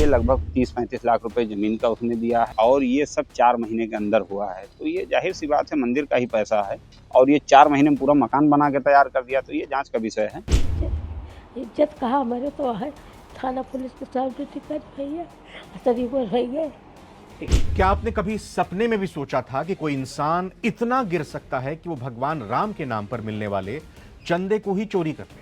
ये लगभग 30-35 लाख रुपए ज़मीन का उसने दिया है और ये सब 4 महीने के अंदर हुआ है। तो ये ज़ाहिर-सी बात है मंदिर का ही पैसा है और ये 4 महीने में पूरा मकान बना के तैयार कर दिया, तो ये जाँच का विषय है। इज्जत कहाँ हमारे तो है, थाना पुलिस तो सब ड्यूटी कर रही है, सभी बोल रही है। क्या आपने कभी सपने में भी सोचा था कि कोई इंसान इतना गिर सकता है कि वो भगवान राम के नाम पर मिलने वाले चंदे को ही चोरी कर ले?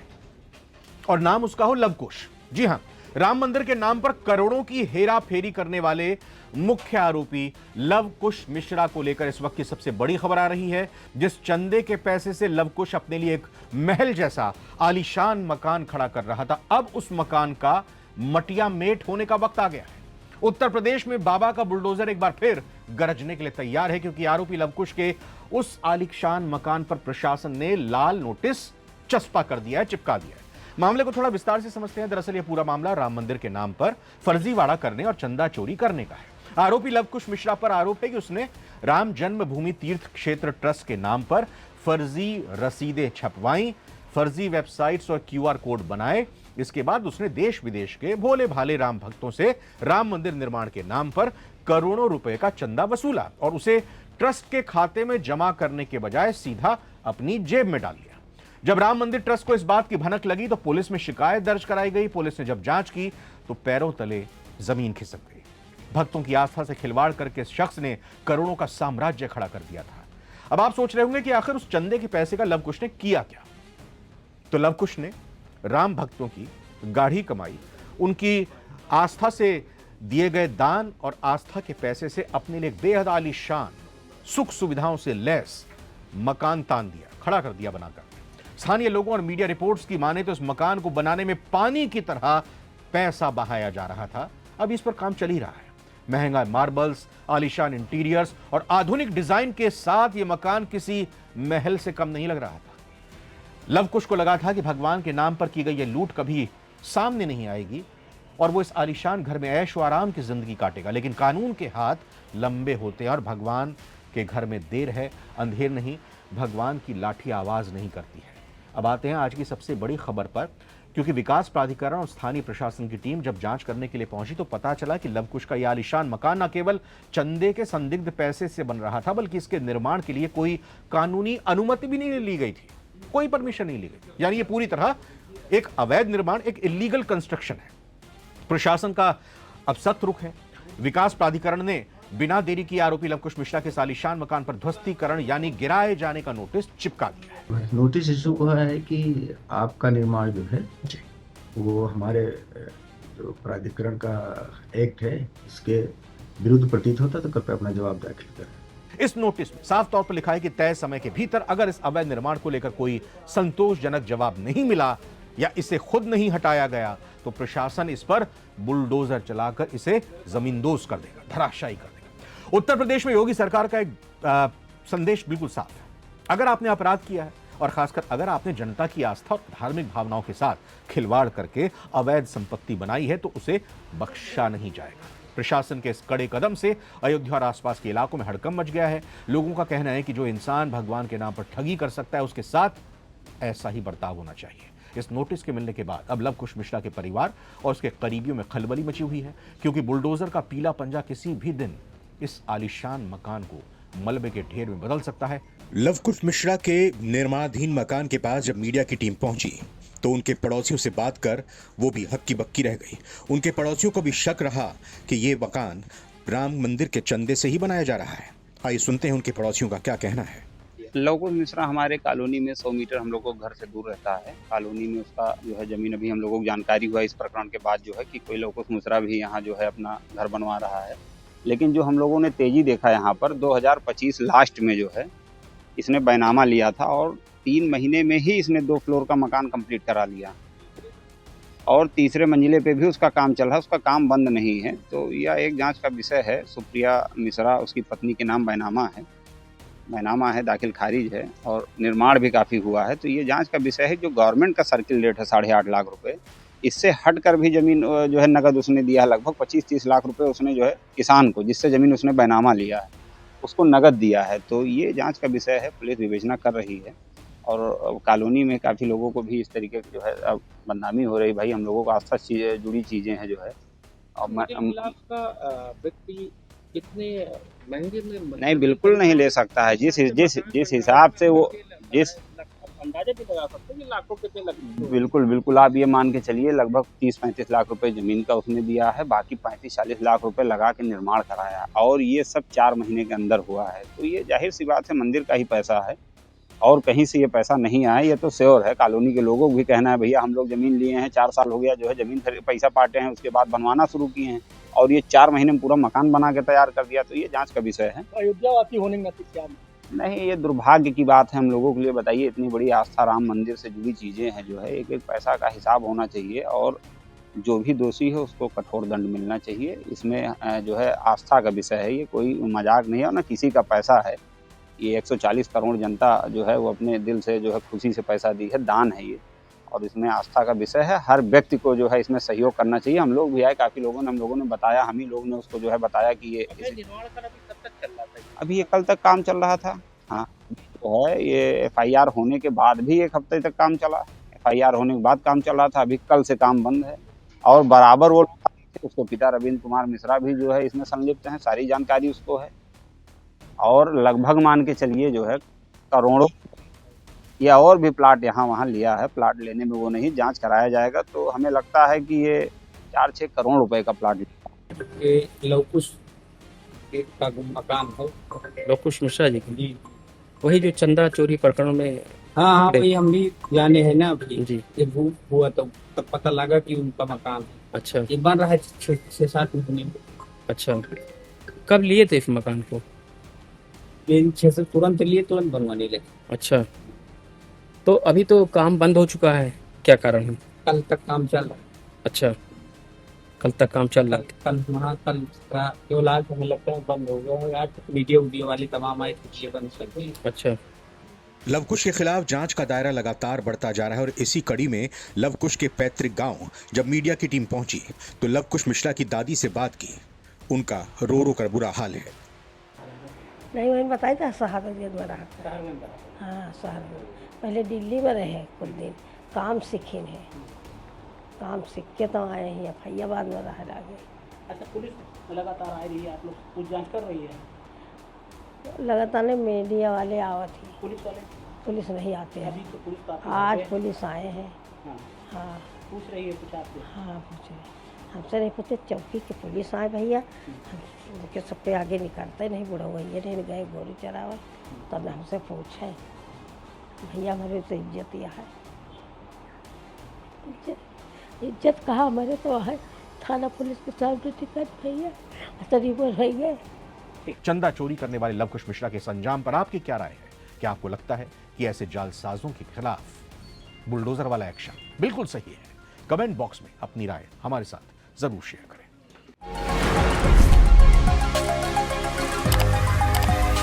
और नाम उसका हो लवकुश। जी हां, राम मंदिर के नाम पर करोड़ों की हेरा फेरी करने वाले मुख्य आरोपी लवकुश मिश्रा को लेकर इस वक्त की सबसे बड़ी खबर आ रही है। जिस चंदे के पैसे से लवकुश अपने लिए एक महल जैसा आलीशान मकान खड़ा कर रहा था, अब उस मकान का मटिया मेट होने का वक्त आ गया है। उत्तर प्रदेश में बाबा का बुलडोजर एक बार फिर गरजने के लिए तैयार है, क्योंकि आरोपी लवकुश के उस आलीशान मकान पर प्रशासन ने लाल नोटिस चस्पा कर दिया है, चिपका दिया है। मामले को थोड़ा विस्तार से समझते हैं। दरअसल यह पूरा मामला राम मंदिर के नाम पर फर्जीवाड़ा करने और चंदा चोरी करने का है। आरोपी लवकुश मिश्रा पर आरोप है कि उसने राम जन्मभूमि तीर्थ क्षेत्र ट्रस्ट के नाम पर फर्जी रसीदें छपवाई, फर्जी वेबसाइट्स और क्यूआर कोड बनाए। इसके बाद उसने देश विदेश के भोले भाले राम भक्तों से राम मंदिर निर्माण के नाम पर करोड़ों रुपए का चंदा वसूला और उसे ट्रस्ट के खाते में जमा करने के बजाय सीधा अपनी जेब में डाल लिया। जब राम मंदिर ट्रस्ट को इस बात की भनक लगी तो पुलिस में शिकायत दर्ज कराई गई। पुलिस ने जब जांच की तो पैरों तले जमीन खिसक गई। भक्तों की आस्था से खिलवाड़ करके इस शख्स ने करोड़ों का साम्राज्य खड़ा कर दिया था। अब आप सोच रहे होंगे कि आखिर उस चंदे के पैसे का लवकुश ने किया क्या? तो लवकुश ने राम भक्तों की गाढ़ी कमाई, उनकी आस्था से दिए गए दान और आस्था के पैसे से अपने लिए बेहद आलीशान सुख सुविधाओं से लैस मकान तान दिया, खड़ा कर दिया बनाकर। स्थानीय लोगों और मीडिया रिपोर्ट्स की माने तो इस मकान को बनाने में पानी की तरह पैसा बहाया जा रहा था। अब इस पर काम चल ही रहा है। महंगा मार्बल्स, आलीशान इंटीरियर्स और आधुनिक डिजाइन के साथ यह मकान किसी महल से कम नहीं लग रहा था। लवकुश को लगा था कि भगवान के नाम पर की गई यह लूट कभी सामने नहीं आएगी और वो इस आलीशान घर में ऐश व आराम की जिंदगी काटेगा, लेकिन कानून के हाथ लंबे होते हैं और भगवान के घर में देर है अंधेर नहीं, भगवान की लाठी आवाज नहीं करती है। अब आते हैं आज की सबसे बड़ी खबर पर, क्योंकि विकास प्राधिकरण और स्थानीय प्रशासन की टीम जब जांच करने के लिए पहुंची तो पता चला कि लवकुश का यह आलीशान मकान न केवल चंदे के संदिग्ध पैसे से बन रहा था, बल्कि इसके निर्माण के लिए कोई कानूनी अनुमति भी नहीं ली गई थी, कोई परमिशन नहीं ली गई। यानी ये पूरी तरह एक अवैध निर्माण, एक इलीगल कंस्ट्रक्शन है। प्रशासन का अब सख्त रुख है। विकास प्राधिकरण ने बिना देरी किए आरोपी लवकुश मिश्रा के आलीशान मकान पर ध्वस्तीकरण यानी गिराए जाने का नोटिस चिपका दिया है। नोटिस इशू हुआ है कि आपका निर्माण जो है वो हमारे जो प्राधिकरण का एक्ट है इसके विरुद्ध प्रतीत होता, तो कृपया अपना जवाब दाखिल करें। इस नोटिस में साफ तौर पर लिखा है कि तय समय के भीतर अगर इस अवैध निर्माण को लेकर कोई संतोषजनक जवाब नहीं मिला या इसे खुद नहीं हटाया गया तो प्रशासन इस पर बुलडोजर चलाकर इसे जमींदोज कर देगा, धराशायी कर देगा। उत्तर प्रदेश में योगी सरकार का एक संदेश बिल्कुल साफ है। अगर आपने अपराध किया है और खासकर अगर आपने जनता की आस्था और धार्मिक भावनाओं के साथ खिलवाड़ करके अवैध संपत्ति बनाई है तो उसे बख्शा नहीं जाएगा। प्रशासन के इस कड़े कदम से अयोध्या और आसपास के इलाकों में हड़कंप मच गया है। लोगों का कहना है कि जो इंसान भगवान के नाम पर ठगी कर सकता है उसके साथ ऐसा ही बर्ताव होना चाहिए। इस नोटिस के मिलने के बाद अब लवकुश मिश्रा के परिवार और उसके करीबियों में खलबली मची हुई है, क्योंकि बुलडोजर का पीला पंजा किसी भी दिन इस आलीशान मकान को मलबे के ढेर में बदल सकता है। लवकुश मिश्रा के निर्माणाधीन मकान के पास जब मीडिया की टीम पहुंची तो उनके पड़ोसियों से बात कर वो भी हक्की बक्की रह गई। उनके पड़ोसियों को भी शक रहा कि ये मकान राम मंदिर के चंदे से ही बनाया जा रहा है। आइए सुनते हैं उनके पड़ोसियों का क्या कहना है। लवकुश मिश्रा हमारे कॉलोनी में 100 मीटर हम लोग को घर से दूर रहता है। कॉलोनी में उसका जो है जमीन, अभी हम लोगों को जानकारी हुआ इस प्रकरण के बाद जो है कि कोई लवकुश मिश्रा भी यहाँ जो है अपना घर बनवा रहा है। लेकिन जो हम लोगों ने तेजी देखा यहाँ पर 2025 लास्ट में जो है इसने बैनामा लिया था और 3 महीने में ही इसने 2 फ्लोर का मकान कंप्लीट करा लिया और तीसरे मंजिले पे भी उसका काम चल रहा है, उसका काम बंद नहीं है। तो यह एक जांच का विषय है। सुप्रिया मिश्रा उसकी पत्नी के नाम बैनामा है, दाखिल खारिज है और निर्माण भी काफ़ी हुआ है। तो ये जांच का विषय है। जो गवर्नमेंट का सर्किल रेट है 8.5 लाख रुपए, इससे हट कर भी ज़मीन जो है नगद उसने दिया है। लगभग 25-30 लाख रुपए उसने जो है किसान को, जिससे ज़मीन उसने बैनामा लिया है, उसको नगद दिया है। तो ये जांच का विषय है, पुलिस विवेचना कर रही है और कॉलोनी में काफ़ी लोगों को भी इस तरीके की जो है अब बदनामी हो रही। भाई हम लोगों को आस्था से जुड़ी चीज़ें हैं जो है, और मिडिल क्लास का व्यक्ति इतने महंगे में नहीं, बिल्कुल नहीं ले सकता है। जिस हिसाब से वो जिस अंदाजा भी लगा सकते हैं कि लाखों कितने लगते हैं। बिल्कुल, बिल्कुल, आप ये मान के चलिए लगभग 30-35 लाख रुपए ज़मीन का उसने दिया है, बाकी 35-40 लाख रुपए लगा के निर्माण कराया और ये सब 4 महीने के अंदर हुआ है। तो ये ज़ाहिर-सी बात है मंदिर का ही पैसा है और कहीं से ये पैसा नहीं आया, ये तो श्योर है। कॉलोनी के लोगों को भी कहना है भैया हम लोग ज़मीन लिए हैं, 4 साल हो गया जो है ज़मीन पैसा बाँटे हैं, उसके बाद बनवाना शुरू किए हैं और ये 4 महीने में पूरा मकान बना के तैयार कर दिया, तो ये जाँच का विषय है। अयोध्यावासी होने के नाते क्या नहीं, ये दुर्भाग्य की बात है हम लोगों के लिए। बताइए, इतनी बड़ी आस्था राम मंदिर से जुड़ी चीज़ें हैं जो है, एक-एक पैसा का हिसाब होना चाहिए और जो भी दोषी है उसको कठोर दंड मिलना चाहिए। इसमें जो है आस्था का विषय है, ये कोई मज़ाक नहीं है और ना किसी का पैसा है। ये 140 करोड़ जनता जो है वो अपने दिल से जो है खुशी से पैसा दी है, दान है ये और इसमें आस्था का विषय है। हर व्यक्ति को जो है इसमें सहयोग करना चाहिए। हम लोग भी आए, काफ़ी लोगों ने हम लोगों ने बताया, हम ही लोग ने उसको जो है बताया कि ये निर्माण का अभी कब तक चल रहा था? अभी ये कल तक काम चल रहा था। हाँ, जो है ये एफआईआर होने के बाद भी 1 हफ्ते तक काम चला। एफआईआर होने के बाद काम चल रहा था, अभी कल से काम बंद है और बराबर वो उसके पिता रविंद्र कुमार मिश्रा भी जो है इसमें संलिप्त हैं, सारी जानकारी उसको है और लगभग मान के चलिए जो है करोड़ों या और भी प्लाट यहाँ वहाँ लिया है। प्लाट लेने में वो नहीं, जांच कराया जाएगा तो हमें लगता है कि ये 4-6 करोड़ रुपए का प्लाट लवकुश का मकान है। लवकुश मिश्रा जी की, वही जो चंदा चोरी प्रकरण में। हाँ हाँ, वही हम भी जाने हैं ना अभी। जी, ये भूख हुआ तो तब पता लगा कि उनका मकान है। अच्छा ये बन रहा है 6-7 महीने में। अच्छा। कब लिए थे इस मकान को? ये 6 से तुरंत लिए, तुरंत बनवाने लगे। अच्छा, तो अभी तो काम बंद हो चुका है, क्या कारण है? कल तक काम चल रहा है। अच्छा, कल तक काम चल रहा है। कल वहाँ कल केवल आज हमें लगता है बंद हो गया है। आज वीडियो वाले तमाम आए थे, ये बंद कर दिए। अच्छा, लवकुश के खिलाफ जांच का दायरा लगातार बढ़ता जा रहा है और इसी कड़ी में लवकुश के पैतृक गांव जब मीडिया की टीम पहुंची तो लवकुश मिश्रा की दादी से बात की। उनका रो रो कर बुरा हाल है। नहीं, मैंने बताया था शहादत में रहा। हाँ, शहर में पहले दिल्ली में रहे कुछ दिन, काम सीखी है, काम सीख के तो आए हैं, फैयाबाद में रह गए। अच्छा, पुलिस लगातार आ रही है, आप लोग कुछ जांच कर रही है? लगातार नहीं, मीडिया वाले आवत ही, पुलिस वाले पुलिस नहीं आते अभी हैं। तो पुलिस काफी आज है। पुलिस आए हैं। हाँ, हाँ पूछ रही है कुछ आपसे? हाँ, पूछे हमसे नहीं पूछते, चौकी के पुलिस आए भैया, हम के सबके आगे निकलते नहीं, बुढ़ा भैया नहीं गए गोरी चरावा, तब हमसे पूछे भैया हमारे तो इज्जत यह है। इज्जत कहाँ हमारे तो है, थाना पुलिस के साथ ड्यूटी कर भैया, तरीबो रह गए। चंदा चोरी करने वाले लवकुश मिश्रा के संजाम पर आपकी क्या राय है? क्या आपको लगता है कि ऐसे जालसाजों के खिलाफ बुलडोजर वाला एक्शन बिल्कुल सही है? कमेंट बॉक्स में अपनी राय हमारे साथ जरूर शेयर करें।